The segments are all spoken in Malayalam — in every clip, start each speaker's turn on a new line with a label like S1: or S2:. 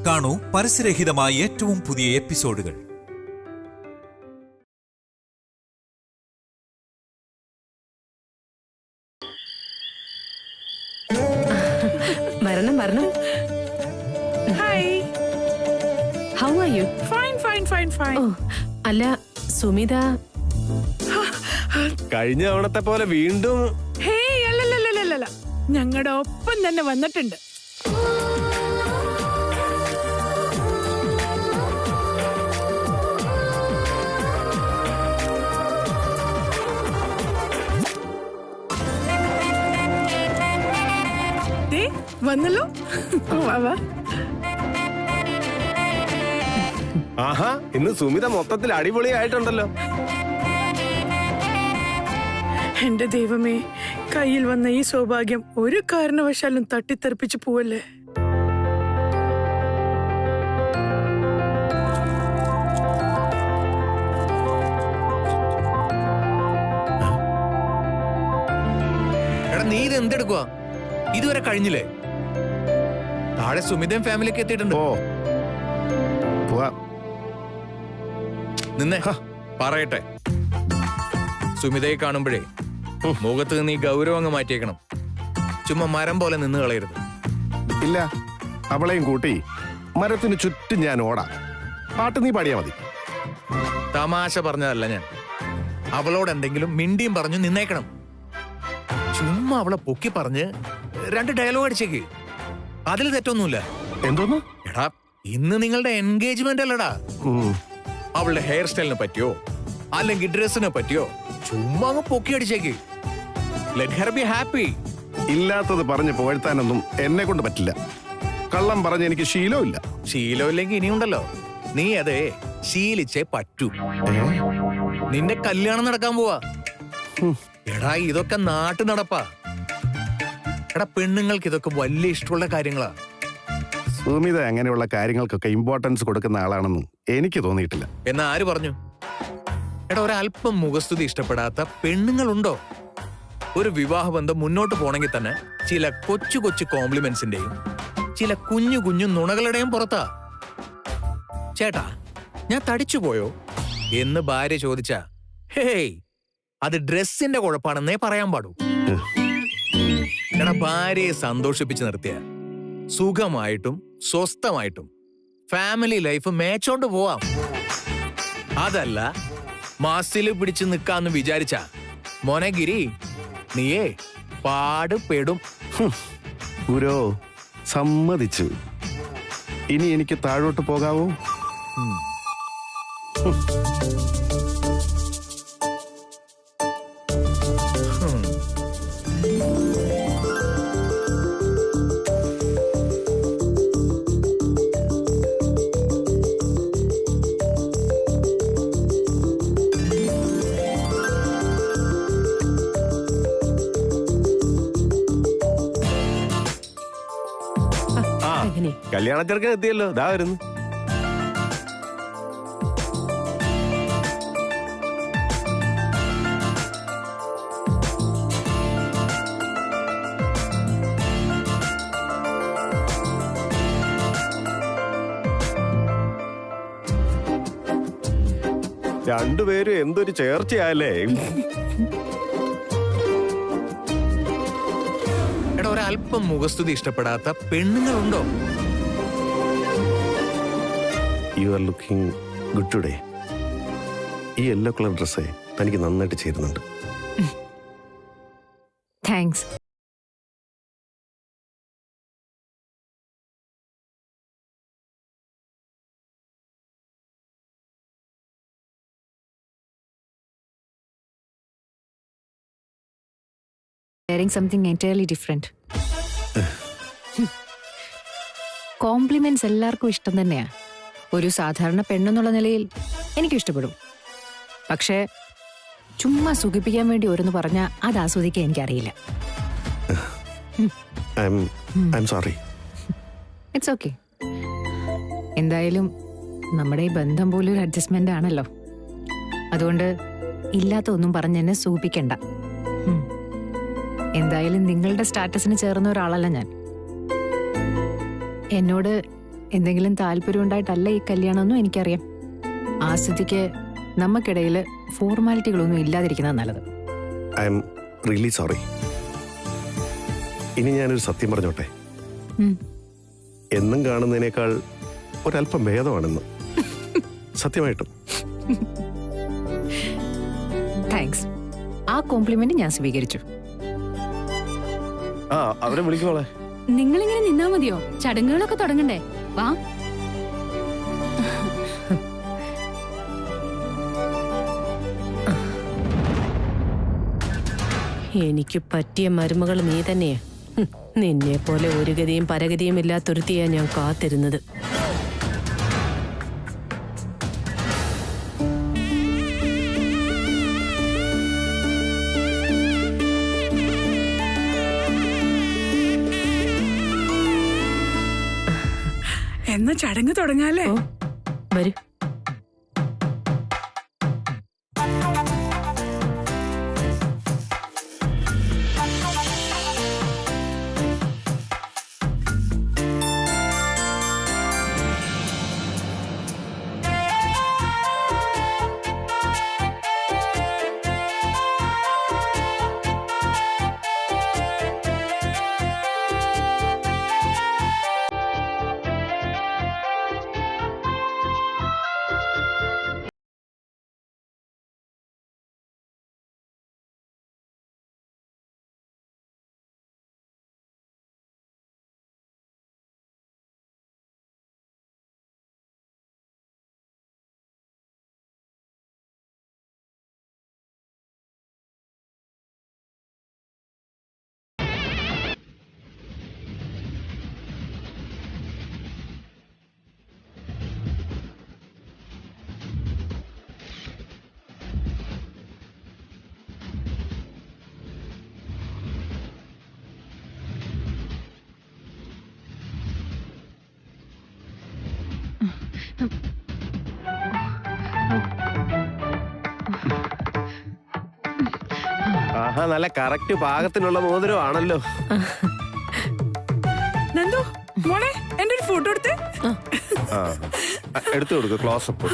S1: കാണൂ പരസ്യരഹിതമായ ഏറ്റവും പുതിയ എപ്പിസോഡുകൾ.
S2: വരണം.
S3: Hi.
S2: How are you?
S3: Fine.
S2: Oh, അല്ല സുമിത
S4: കഴിഞ്ഞ തവണത്തെ പോലെ വീണ്ടും
S3: ഹേയ് അല്ലല്ല, ഞങ്ങളുടെ ഒപ്പം തന്നെ വന്നിട്ടുണ്ട്. വന്നല്ലോ.
S4: ആഹാ, ഇന്ന് സുമിത മൊത്തത്തിൽ അടിപൊളിയായിട്ടുണ്ടല്ലോ.
S3: എന്റെ ദൈവമേ, കയ്യിൽ വന്ന ഈ സൗഭാഗ്യം ഒരു കാരണവശാലും തട്ടിത്തെറിപ്പിച്ചു പോവല്ലേ.
S5: എടാ, നീ ഇത് എന്തെടുക്കുക? ഇതുവരെ കഴിഞ്ഞില്ലേ? താഴെ സുമിതയും ഫാമിലിയൊക്കെ എത്തിയിട്ടുണ്ട്. നിന്നെ പറയട്ടെ, സുമിതയെ കാണുമ്പോഴേ മുഖത്ത് നീ ഗൗരവം അങ്ങ് മാറ്റിയേക്കണം. ചുമ്മാ മരം പോലെ നിന്ന് കളയരുത്.
S4: ഇല്ല, അവളെയും കൂട്ടി മരത്തിന് ചുറ്റും ഞാൻ ഓടാം. പാട്ട് നീ പാടിയാ മതി.
S5: തമാശ പറഞ്ഞതല്ല ഞാൻ. അവളോട് എന്തെങ്കിലും മിണ്ടിയും പറഞ്ഞു നിന്നേക്കണം. ചുമ്മാ അവളെ പൊക്കി പറഞ്ഞ് 2 ഡയലോഗ് അടിച്ചേക്ക്. അതിൽ തെറ്റൊന്നുമില്ല.
S4: എന്തോന്നു?
S5: എടാ, ഇന്ന് നിങ്ങളുടെ എൻഗേജ്മെന്റ് അല്ലടാ. അവളുടെ ഹെയർ സ്റ്റൈലിനെ പറ്റിയോ അല്ലെങ്കിൽ ഡ്രസ്സിനെ പറ്റിയോ ചുമ്മാ അങ്ങ് പൊക്കി അടിച്ചേക്ക്. Let her be happy.
S4: ഇല്ലാത്തത് പറഞ്ഞ് പുകഴ്ത്താനൊന്നും എന്നെ കൊണ്ട് പറ്റില്ല. കള്ളം പറഞ്ഞ് എനിക്ക് ശീലമില്ല.
S5: ശീലമില്ലെങ്കിൽ ഇനിയുണ്ടല്ലോ, നീ അതെ ശീലിച്ചേ പറ്റൂ. നിന്റെ കല്യാണം നടക്കാൻ പോവാ. എടാ, ഇതൊക്കെ നാട്ടു നടപ്പാ. എടാ, പെണ്ണുങ്ങൾക്ക് ഇതൊക്കെ വലിയ ഇഷ്ടമുള്ള കാര്യങ്ങളാ.
S4: സുമിത അങ്ങനെയുള്ള കാര്യങ്ങൾക്കൊക്കെ ഇമ്പോർട്ടൻസ് കൊടുക്കുന്ന ആളാണെന്നും എനിക്ക് തോന്നിയിട്ടില്ല.
S5: എന്നാ ആര് പറഞ്ഞു? എടാ, ഒരല്പം മുഖസ്തുതി ഇഷ്ടപ്പെടാത്ത പെണ്ണുങ്ങളുണ്ടോ? ഒരു വിവാഹബന്ധം മുന്നോട്ട് പോണെങ്കിൽ തന്നെ ചില കൊച്ചു കൊച്ചു കോംപ്ലിമെന്റ്സിന്റെയും ചില കുഞ്ഞു കുഞ്ഞു നുണകളുടെയും പുറത്താ. ചേട്ടാ, ഞാൻ തടിച്ചു പോയോ എന്ന് ഭാര്യ ചോദിച്ചാ, ഹേയ്, അത് ഡ്രസ്സിന്റെ കുഴപ്പാണെന്നേ പറയാൻ പാടൂ. എടാ, ഭാര്യയെ സന്തോഷിപ്പിച്ച് നിർത്തിയ സുഖമായിട്ടും സ്വസ്ഥമായിട്ടും ഫാമിലി ലൈഫ് മേച്ചോണ്ട് പോവാം. അതല്ല മാസില് പിടിച്ചു നിൽക്കാന്ന് വിചാരിച്ച മോനഗിരി, നീയേ പാടുപെടും.
S4: ഗുരോ, സമ്മതിച്ചു. ഇനി എനിക്ക് താഴോട്ട് പോകാവോ? കല്യാണ ചെറുക്കൻ എത്തിയല്ലോ, ദാ വരുന്നു. രണ്ടുപേരും എന്തൊരു ചേർച്ചയല്ലേ.
S5: എടാ, ഒരല്പം മുഖസ്തുതി ഇഷ്ടപ്പെടാത്ത പെണ്ണുങ്ങളുണ്ടോ?
S4: You are looking good today. ഈ യെല്ലോ കളർ ഡ്രസ്സേ തനിക്ക് നന്നായിട്ട് ചേരുന്നുണ്ട്.
S2: Thanks. Wearing something entirely different. Compliments എല്ലാവർക്കും ഇഷ്ടം തന്നെയാ. ഒരു സാധാരണ പെണ്ണെന്നുള്ള നിലയിൽ എനിക്കും ഇഷ്ടപ്പെടും. പക്ഷേ ചുമ്മാ സുഖിപ്പിക്കാൻ വേണ്ടി ഓരോന്ന് പറഞ്ഞാൽ അത് ആസ്വദിക്കാൻ എനിക്കറിയില്ല. It's okay. എന്തായാലും നമ്മുടെ ഈ ബന്ധം പോലും ഒരു അഡ്ജസ്റ്റ്മെന്റ് ആണല്ലോ. അതുകൊണ്ട് ഇല്ലാത്ത ഒന്നും പറഞ്ഞ് എന്നെ സൂചിപ്പിക്കണ്ട. എന്തായാലും നിങ്ങളുടെ സ്റ്റാറ്റസിന് ചേർന്ന ഒരാളല്ല ഞാൻ. എന്നോട് എന്തെങ്കിലും താല്പര്യം ഉണ്ടായിട്ടല്ല ഈ കല്യാണമെന്നും എനിക്കറിയാം. ആ സ്ഥിതിക്ക് നമുക്കിടയിൽ ഫോർമാലിറ്റികളൊന്നും ഇല്ലാതിരിക്കുന്നത് നല്ലത്.
S4: I am really sorry. ഇനി ഞാനൊരു സത്യം പറഞ്ഞോട്ടെ. എന്നും കാണുന്നതിനേക്കാൾ ഒരല്പം ഭേദമാണെന്ന്. സത്യമായിട്ടും.
S2: താങ്ക്സ്. ആ കോംപ്ലിമെന്റ് ഞാൻ സ്വീകരിച്ചു.
S4: അവരെ വിളിക്കോളെ.
S6: നിങ്ങളിങ്ങനെ നിന്നാ മതിയോ? ചടങ്ങുകളൊക്കെ തുടങ്ങണ്ടേ? വാ.
S7: എനിക്ക് പറ്റിയ മരുമകൾ നീ തന്നെയാ. നിന്നെ പോലെ ഒരു ഗതിയും പരഗതിയും ഇല്ലാത്തൊരുത്തിയാ ഞാൻ കാത്തിരുന്നത്.
S3: എന്നാ ചടങ്ങ് തുടങ്ങാല്ലേ?
S7: വരൂ.
S4: ആഹാ, നല്ല കറക്റ്റ് പാകത്തിനുള്ള മോതിരമാണല്ലോ.
S3: നന്ദു മോളെ എന്റെ ഒരു ഫോട്ടോ എടുത്ത്.
S4: എടുത്തു കൊടുക്കുക. ക്ലോസപ്പ്.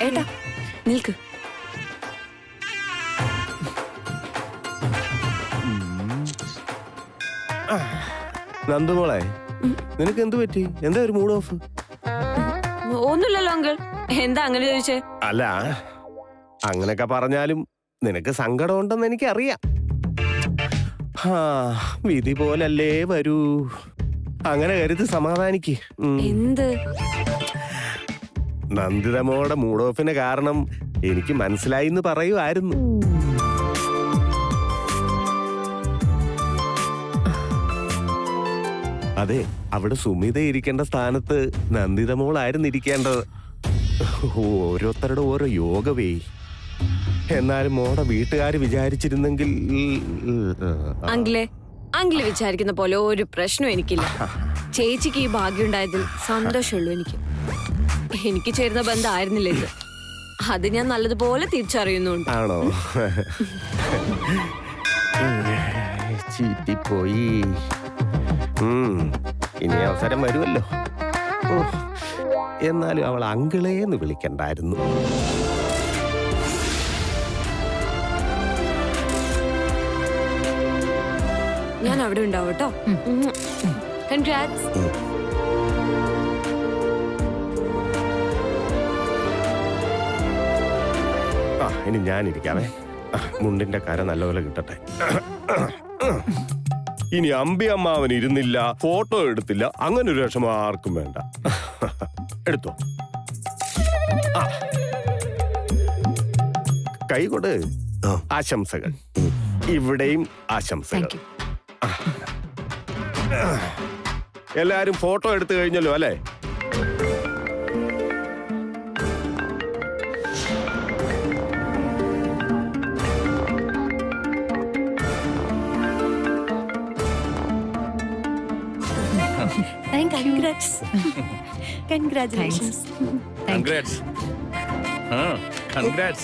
S6: ഏട്ടാ നിൽക്ക്.
S4: നന്ദുമോളെ, നിനക്ക് എന്ത് പറ്റി? എന്താ ഒരു മൂഡ് ഓഫ്?
S6: ഒന്നുമില്ലല്ലോ അങ്കിൾ. എന്താ അങ്ങനെ ചോദിച്ചേ?
S4: അല്ല, അങ്ങനൊക്കെ പറഞ്ഞാലും നിനക്ക് സങ്കടം ഉണ്ടെന്ന് എനിക്കറിയാം. വിധി പോലല്ലേ വരൂ. അങ്ങനെ കരുതി സമാധാനിക്ക്.
S6: എന്ത്?
S4: നന്ദിതമോടെ മൂഡ് ഓഫിന് കാരണം എനിക്ക് മനസ്സിലായി എന്ന് പറയുമായിരുന്നു. അതെ, അവിടെ സുമിത ഇരിക്കേണ്ട സ്ഥാനത്ത് നന്ദിതമോളായിരുന്നു ഇരിക്കേണ്ടത്. ഓരോരുത്തരുടെ ഓരോ യോഗവേ. എന്നാലും മോടെ വീട്ടുകാര് വിചാരിച്ചിരുന്നെങ്കിൽ.
S6: അങ്കിള് വിചാരിക്കുന്ന പോലെ ഒരു പ്രശ്നം എനിക്കില്ല. ചേച്ചിക്ക് ഈ ഭാഗ്യം ഉണ്ടായതിൽ സന്തോഷമുള്ളൂ. എനിക്ക് ചേരുന്ന ബന്ധമായിരുന്നില്ല ഇത്. അത് ഞാൻ നല്ലതുപോലെ തിരിച്ചറിയുന്നുണ്ട്.
S4: ആണോ? ചീറ്റിപ്പോയി. ഇനി അവസരം വരുമല്ലോ. എന്നാലും അവൾ അങ്കിളേന്ന് വിളിക്കണ്ടായിരുന്നു.
S6: ഞാൻ അവിടെ ഉണ്ടാവും കേട്ടോ. കൺഗ്രാറ്റ്സ്.
S4: ഇനി ഞാനിരിക്കാവേ. മുണ്ടിന്റെ കര നല്ലപോലെ കിട്ടട്ടെ. ഇനി അമ്പി അമ്മാവൻ ഇരുന്നില്ല, ഫോട്ടോ എടുത്തില്ല, അങ്ങനെ ഒരു വിഷമം ആർക്കും വേണ്ട. എടുത്തോ. കൈകൊട്. ആശംസകൾ. ഇവിടെയും ആശംസകൾ. എല്ലാരും ഫോട്ടോ എടുത്തു കഴിഞ്ഞല്ലോ അല്ലേ?
S6: Congratulations.
S5: Congrats. Congrats.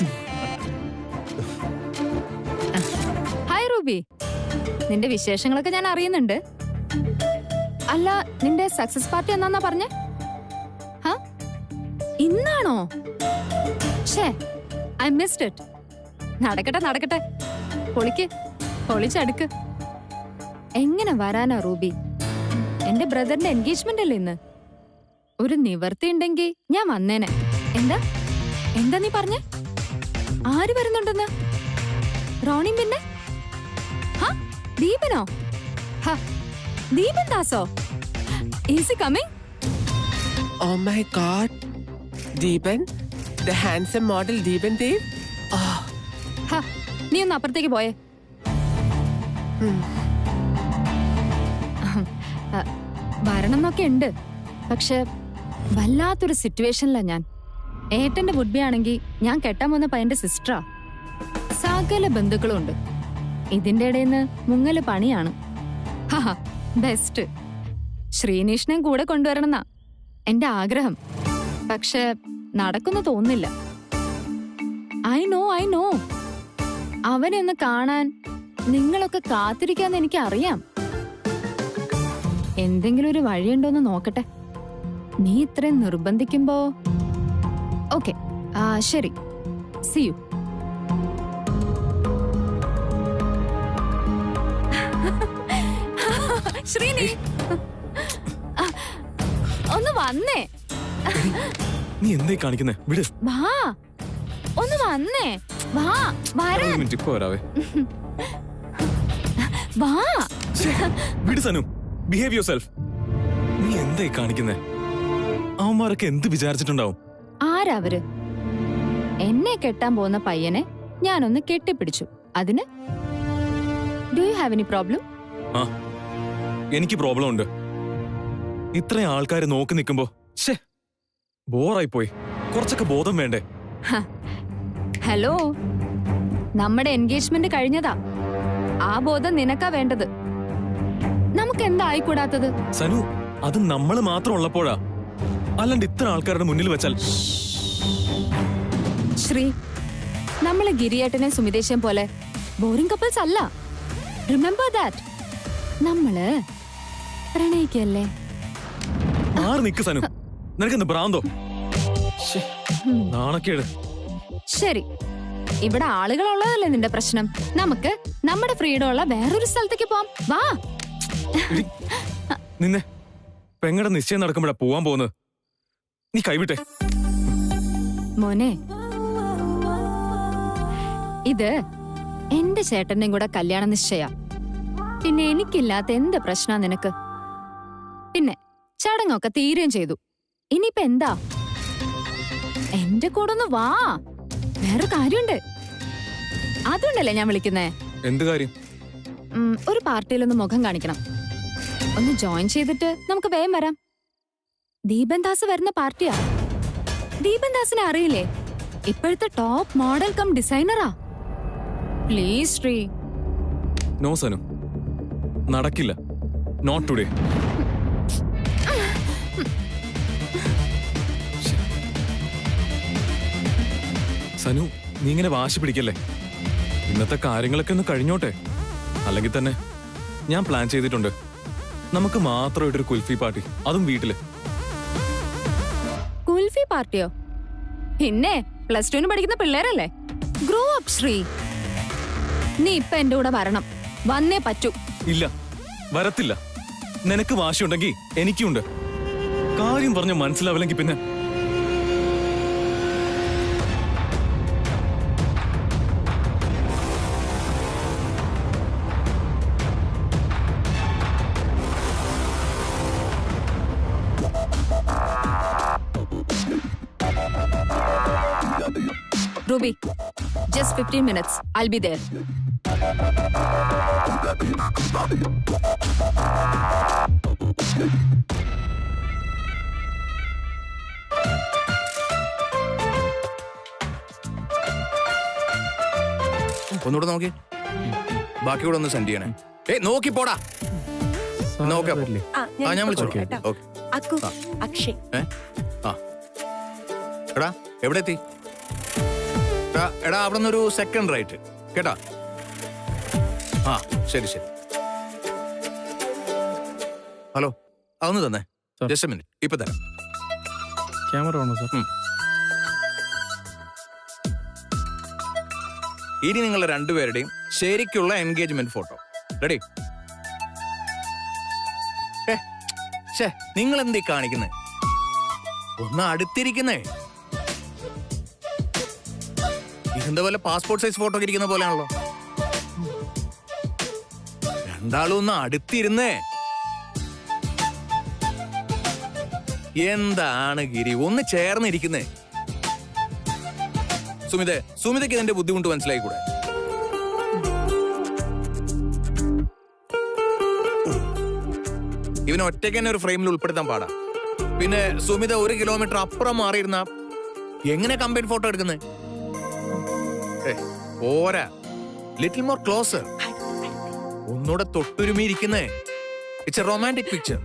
S2: റൂബി, നിന്റെ വിശേഷങ്ങളൊക്കെ ഞാൻ അറിയുന്നുണ്ട്. അല്ല, നിന്റെ സക്സസ് പാർട്ടി എന്നാന്നാ പറഞ്ഞേ? ഇന്നാണോ? I missed it. നടക്കട്ടെ നടക്കട്ടെ, പൊളിച്ചടുക്ക്. എങ്ങനെ വരാനാ റൂബി? എന്റെ ബ്രദറിന്റെ എൻഗേജ്മെന്റ് അല്ലേ ഇന്ന്? ഒരു നിവർത്തി ഉണ്ടെങ്കിൽ ഞാൻ വന്നേനെ. എന്താ നീ പറഞ്ഞേ? ആര് വരുന്നുണ്ടെന്ന്? റോണിയും പിന്നെ ദീപനോ? ദീപൻ ദാസോ? Is coming?
S8: Oh my God, Deepan, the handsome model Deepan Dev.
S2: നീ ഒന്ന് അപ്പുറത്തേക്ക് പോയേ. വരണം എന്നൊക്കെ ഉണ്ട്, പക്ഷെ വല്ലാത്തൊരു സിറ്റുവേഷനിലാ ഞാൻ. ഏട്ടന്റെ വുഡ്ബി ആണെങ്കിൽ ഞാൻ കെട്ടാൻ പോകുന്ന പയ്യന്റെ സിസ്റ്ററാ. സകല ബന്ധുക്കളും ഉണ്ട്. ഇതിന്റെ ഇടയിന്ന് മുങ്ങല് പണിയാണ്. ബെസ്റ്റ്. ശ്രീനീഷിനെയും കൂടെ കൊണ്ടുവരണമെന്നാ എന്റെ ആഗ്രഹം. പക്ഷെ നടക്കുന്നു തോന്നില്ല. ഐ നോ അവനെ ഒന്ന് കാണാൻ നിങ്ങളൊക്കെ കാത്തിരിക്കാന്ന് എനിക്ക് അറിയാം. എന്തെങ്കിലും ഒരു വഴിയുണ്ടോന്ന് നോക്കട്ടെ. നീ ഇത്രയും നിർബന്ധിക്കുമ്പോ ഓക്കെ, ശരി, സി യു. ശ്രീനി, ഒന്ന് വന്നേ.
S9: നീ എന്തായി കാണിക്കുന്നേ? വിട്.
S2: വാ, ഒന്ന് വന്നേ. വാ, വരാൻ.
S9: ഇപ്പൊ വരാവേ.
S2: വാ.
S9: വിട് സനു, ബിഹേവ് യുവർ സെൽഫ്. നീ എന്തായി കാണിക്കുന്നേ? അവന്മാരൊക്കെ എന്ത് വിചാരിച്ചിട്ടുണ്ടാവും?
S2: ആരവര്? എന്നെ കെട്ടാൻ പോകുന്ന പയ്യനെ ഞാനൊന്ന് കെട്ടിപ്പിടിച്ചു. അതിന് do you have any problem?
S9: ആ, എനിക്ക് പ്രോബ്ലം ഉണ്ട്. ഇത്രയും ആൾക്കാര് നോക്കി നിൽക്കുമ്പോ ബോറായി പോയി. കുറച്ചൊക്കെ ബോധം വേണ്ടേ?
S2: ഹലോ, നമ്മുടെ എൻഗേജ്മെന്റ് കഴിഞ്ഞതാ. ആ ബോധം നിനക്കാ വേണ്ടത്. നമുക്ക് എന്താ ആയിക്കൂടാത്തത്?
S9: സനു, അത് നമ്മള് മാത്രം ഉള്ളപ്പോഴാ. അല്ലാണ്ട് ഇത്ര ആൾക്കാരുടെ മുന്നിൽ വെച്ചാൽ.
S2: ശ്രീ, നമ്മള് ഗിരിയേട്ടനെ സുമിതേശം പോലെ ബോറിംഗ് കപ്പിൾസ് അല്ല. Remember that. നമ്മള് പ്രണയിക്കല്ലേ.
S9: മാറി നിക്ക് സനു, നിനക്കെന്ത് ഭ്രാന്തോ? നാണക്കേട്.
S2: ശരി, ഇവിടെ ആളുകളുള്ളതല്ലേ നിന്റെ പ്രശ്നം. നമുക്ക് നമ്മുടെ ഫ്രീഡം ഉള്ള വേറൊരു സ്ഥലത്തേക്ക് പോവാം. വാ.
S9: നിന്നെ പെങ്ങടെ നിശ്ചയം നടക്കുമ്പോഴാ പോവാൻ പോകുന്നത്. നീ കൈവിട്ടെ.
S2: മോനെ, ഇത് എന്റെ ചേട്ടന്റെയും കൂടെ കല്യാണ നിശ്ചയ. പിന്നെ എനിക്കില്ലാത്ത എന്ത് പ്രശ്നാ നിനക്ക്? പിന്നെ ചടങ്ങൊക്കെ തീരുകയും ചെയ്തു. ഇനിയിപ്പൊ എന്താ? എന്റെ കൂടെ ഒന്ന് വാ. വേറെ കാര്യമുണ്ട്. അതുകൊണ്ടല്ലേ ഞാൻ വിളിക്കുന്നേ.
S9: എന്ത് കാര്യം?
S2: ഒരു പാർട്ടിയിലൊന്ന് മുഖം കാണിക്കണം. ഒന്ന് ജോയിൻ ചെയ്തിട്ട് നമുക്ക് വേഗം വരാം. ദീപൻ ദാസ് വരുന്ന പാർട്ടിയാ. ദീപൻ ദാസിനെ അറിയില്ലേ? ഇപ്പോഴത്തെ ടോപ്പ് മോഡൽ കം ഡിസൈനറാ. പ്ലീസ് ശ്രീ.
S9: നോ സനു, നടക്കില്ല. Not today. സനു, നീ ഇങ്ങനെ വാശി പിടിക്കല്ലേ. ഇന്നത്തെ കാര്യങ്ങളൊക്കെ ഒന്ന് കഴിഞ്ഞോട്ടെ. അല്ലെങ്കിൽ തന്നെ ഞാൻ പ്ലാൻ ചെയ്തിട്ടുണ്ട്. നമുക്ക് മാത്രമായിട്ടൊരു കുൽഫി പാർട്ടി, അതും വീട്ടില്.
S2: കുൽഫി പാർട്ടിയോ? പിന്നെ +2 പഠിക്കുന്ന പിള്ളേരല്ലേ. Grow up Sree. നീ ഇപ്പൊ എന്റെ കൂടെ വരണം. വന്നേ പറ്റൂ.
S9: ഇല്ല, വരത്തില്ല. നിനക്ക് വാശിയുണ്ടെങ്കിൽ എനിക്കുണ്ട്. കാര്യം പറഞ്ഞ് മനസ്സിലാവില്ലെങ്കിൽ പിന്നെ
S2: Ruby, just 15 minutes. I'll be there.
S5: ഒന്നുകൂടെ നോക്കി. ബാക്കി കൂടെ ഒന്ന് സെൻഡ് ചെയ്യണേ. നോക്കി പോടാ. ഞാൻ വിളിച്ചോളൂ.
S6: അക്ഷയ്.
S5: എടാ, എവിടെ എത്തി? എടാ, അവിടെ നിന്നൊരു സെക്കൻഡ് റൈറ്റ് കേട്ടാ. ആ ശരി ശരി. ഹലോ, അതൊന്ന് തന്നെ. ജസ്റ്റ് എ മിനിറ്റ്, ഇപ്പൊ തരാം.
S10: ക്യാമറ വേണോ സാർ?
S5: ഇനി നിങ്ങളുടെ രണ്ടുപേരുടെയും ശരിക്കുള്ള എൻഗേജ്മെന്റ് ഫോട്ടോ റെഡി? നിങ്ങൾ എന്തീ കാണിക്കുന്നേ? ഒന്ന് അടുത്തിരിക്കുന്നേ. ഇതെന്താ പോലെ പാസ്പോർട്ട് സൈസ് ഫോട്ടോ ഇരിക്കുന്ന പോലെയാണല്ലോ. രണ്ടാളും ഒന്ന് അടുത്തിരുന്നേ. എന്താണ് ഗിരി ഒന്ന് ചേർന്നിരിക്കുന്നേ? സുമിതയ്ക്ക് ഇതിന്റെ ബുദ്ധിമുട്ട് മനസ്സിലായിക്കൂടെ? ഇവന് ഒറ്റയ്ക്ക് തന്നെ ഒരു ഫ്രെയിമിൽ ഉൾപ്പെടുത്താൻ പാടാ. പിന്നെ സുമിത 1 കിലോമീറ്റർ അപ്പുറം മാറിയിരുന്ന എങ്ങനെ കമ്പൈൻ ഫോട്ടോ എടുക്കുന്നത്? പോരാ, ലിറ്റിൽ മോർ ക്ലോസർ. ഒന്നുകൂടെ തൊട്ടുരുമിയിരിക്കുന്നേ. It's a romantic picture.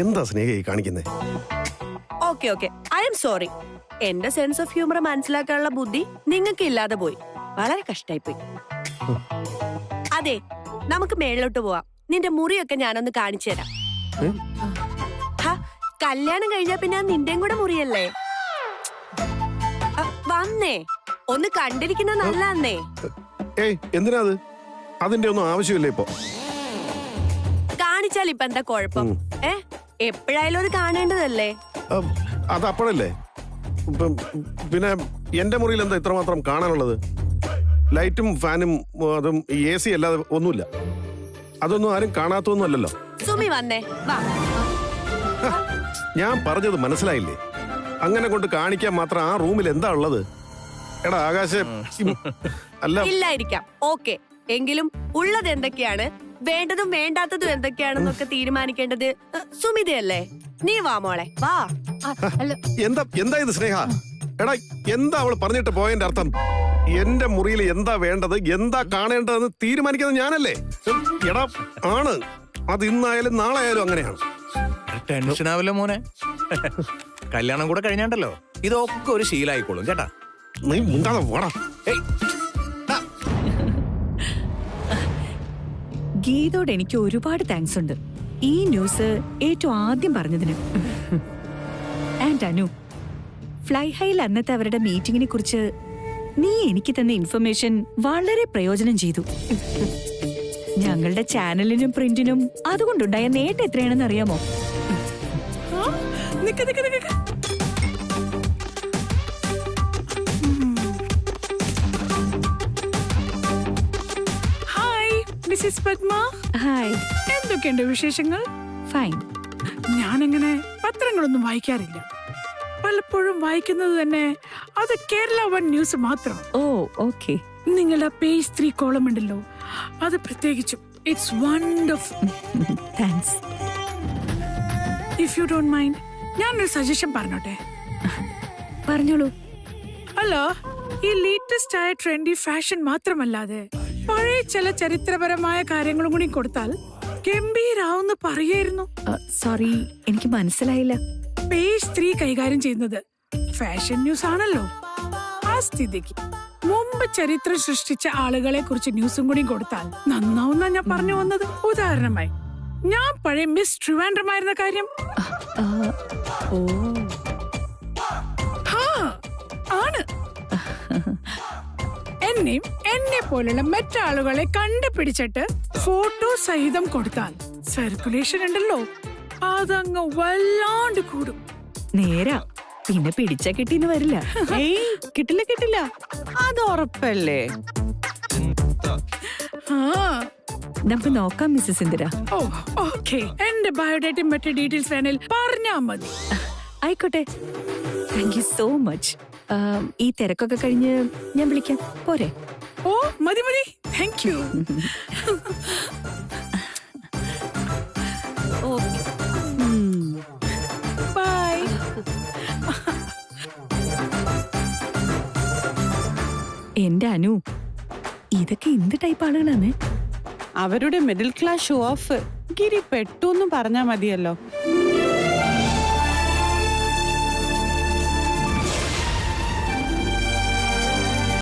S4: എന്താ സ്നേഹ കാണിക്കുന്നേ?
S11: Okay okay, I'm sorry. എന്റെ സെൻസ് ഓഫ് ഹ്യൂമർ മനസ്സിലാക്കാനുള്ള ബുദ്ധി നിങ്ങൾക്ക് ഇല്ലാതെ പോയി. വളരെ കഷ്ടായിപ്പോയി. അതെ, നമുക്ക് മേളിലോട്ട് പോവാം. നിന്റെ മുറിയൊക്കെ ഞാനൊന്ന് കാണിച്ചു തരാം. കല്യാണം കഴിഞ്ഞാ പിന്നെ നിന്റെയും കൂടെ മുറിയല്ലേ? വന്നേ, ഒന്ന് കണ്ടിരിക്കുന്ന നല്ലന്നേ.
S4: ഏയ് എന്തിനാ അത്? അതിന്റെ ഒന്നും ആവശ്യമില്ല ഇപ്പൊ.
S11: കാണിച്ചാൽ ഇപ്പൊ എന്താ കുഴപ്പം? എപ്പോഴായാലും അത് കാണേണ്ടതല്ലേ?
S4: അത് അപ്പോഴല്ലേ. പിന്നെ എന്റെ മുറിയിൽ എന്താ ഇത്രമാത്രം കാണാനുള്ളത്? ലൈറ്റും ഫാനും അതും AC അല്ലാതെ ഒന്നുമില്ല. അതൊന്നും ആരും കാണാത്തൊന്നും അല്ലല്ലോ.
S11: സുമി വന്നേ, വാ.
S4: ഞാൻ പറഞ്ഞത് മനസ്സിലായില്ലേ? അങ്ങനെ കൊണ്ട് കാണിക്കാൻ മാത്രം ആ റൂമിൽ എന്താ ഉള്ളത്? എടാ ആകാശ്, അല്ല
S11: ഇല്ലായിരിക്കാം. ഓക്കെ, എങ്കിലും ഉള്ളത് എന്തൊക്കെയാണ്, വേണ്ടതും വേണ്ടാത്തതും എന്തൊക്കെയാണെന്നൊക്കെ തീരുമാനിക്കേണ്ടത് സുമിതയല്ലേ? നീ വാ മോളെ, വാ.
S4: എന്താ ഇത് സ്നേഹ? എടാ എന്താ അവൾ പറഞ്ഞിട്ട് പോയതിന്റെ അർത്ഥം? എന്റെ മുറിയിൽ എന്താ വേണ്ടത്, എന്താ കാണേണ്ടതെന്ന് തീരുമാനിക്കുന്നത് ഞാനല്ലേ? എടാ ആണ്, അത് ഇന്നായാലും നാളെ ആയാലും അങ്ങനെയാണ്.
S5: ടെൻഷൻ ആവില്ല മോനെ. കല്യാണം കൂടെ കഴിഞ്ഞാണ്ടല്ലോ ഇതൊക്കെ ഒരു ശീലായിക്കോളും കേട്ടാ.
S4: നീ മുണ്ടാതെ പോടാ.
S12: ഗീതോട് എനിക്ക് ഒരുപാട് താങ്ക്സ് ഉണ്ട് ഈ ന്യൂസ് ഏറ്റവും ആദ്യം പറഞ്ഞതിന്. ആൻഡ് അനു, ഫ്ലൈ ഹൈയിൽ അന്നത്തെ അവരുടെ മീറ്റിംഗിനെ കുറിച്ച് നീ എനിക്ക് തന്ന ഇൻഫർമേഷൻ വളരെ പ്രയോജനം ചെയ്തു. ഞങ്ങളുടെ ചാനലിനും പ്രിന്റിനും അതുകൊണ്ടുണ്ടായ നേട്ടം എത്രയാണെന്ന് അറിയാമോ?
S3: Mrs Padma,
S12: hi.
S3: എന്തൊക്കെയുണ്ട് വിശേഷങ്ങൾ?
S12: ഫൈൻ.
S3: ഞാനങ്ങനെ പത്രങ്ങളൊന്നും വായിക്കാറില്ല. പലപ്പോഴും വായിക്കുന്നത് തന്നെ അത് കേരള 1 ന്യൂസ് മാത്രം.
S12: ഓ ഓക്കെ.
S3: നിങ്ങളുടെ പേജ് 3 കോളം ഉണ്ടല്ലോ, അത് പ്രത്യേകിച്ചും it's wonderful.
S12: Thanks.
S3: If you don't mind, ഞാനൊരു സജഷൻ പറഞ്ഞോട്ടെ?
S12: പറഞ്ഞോളൂ.
S3: അല്ല, ഈ ലേറ്റസ്റ്റ് ആയ ട്രെൻഡി ഫാഷൻ മാത്രമല്ലാതെ പഴയ ചില ചരിത്രപരമായ കാര്യങ്ങളും കൂടി കൊടുത്താൽ ഗംഭീരാവെന്ന് പറയായിരുന്നു.
S12: സോറി, എനിക്ക് മനസ്സിലായില്ല.
S3: പേജ് 3 കൈകാര്യം ചെയ്യുന്നത് ഫാഷൻ ന്യൂസ് ആണല്ലോ. ആ സ്ഥിതിക്ക് മുമ്പ് ചരിത്രം സൃഷ്ടിച്ച ആളുകളെ കുറിച്ച് ന്യൂസും കൂടി കൊടുത്താൽ നന്നാവുന്ന ഞാൻ പറഞ്ഞു വന്നത്. ഉദാഹരണമായി, ഞാൻ പഴയ മിസ് ട്രിവാൻഡ്രമായിരുന്ന കാര്യം. ആണ്. എന്നെയും എന്നെ പോലുള്ള മറ്റാളുകളെ കണ്ടുപിടിച്ചിട്ട് ഫോട്ടോ സഹിതം കൊടുത്താൽ സർക്കുലേഷൻ ഉണ്ടല്ലോ, അതങ്ങ് വല്ലാണ്ട് കൂടും.
S12: നേരാ. പിന്നെ പിടിച്ച കിട്ടിന്ന് വരില്ല. കിട്ടില്ല.
S3: അത് ഉറപ്പല്ലേ?
S12: നമുക്ക് നോക്കാം മിസ്സസ് ഇന്ദിര.
S3: ഓ ഓക്കെ. എന്റെ ബയോഡേറ്റയും മറ്റു ഡീറ്റെയിൽസ് വേണേൽ പറഞ്ഞാ മതി.
S12: ആയിക്കോട്ടെ. Thank you so much. ഈ തിരക്കൊക്കെ കഴിഞ്ഞ് ഞാൻ വിളിക്കാം, പോരെ?
S3: ഓ മതി. Thank you. ബൈ.
S12: എന്റെ അനു, ഇതൊക്കെ എന്ത് ടൈപ്പ് ആളുകളാണ്?
S13: അവരുടെ മിഡിൽ ക്ലാസ് ഷോ ഓഫ് ഗിരി പെട്ടു എന്നും പറഞ്ഞാ മതിയല്ലോ.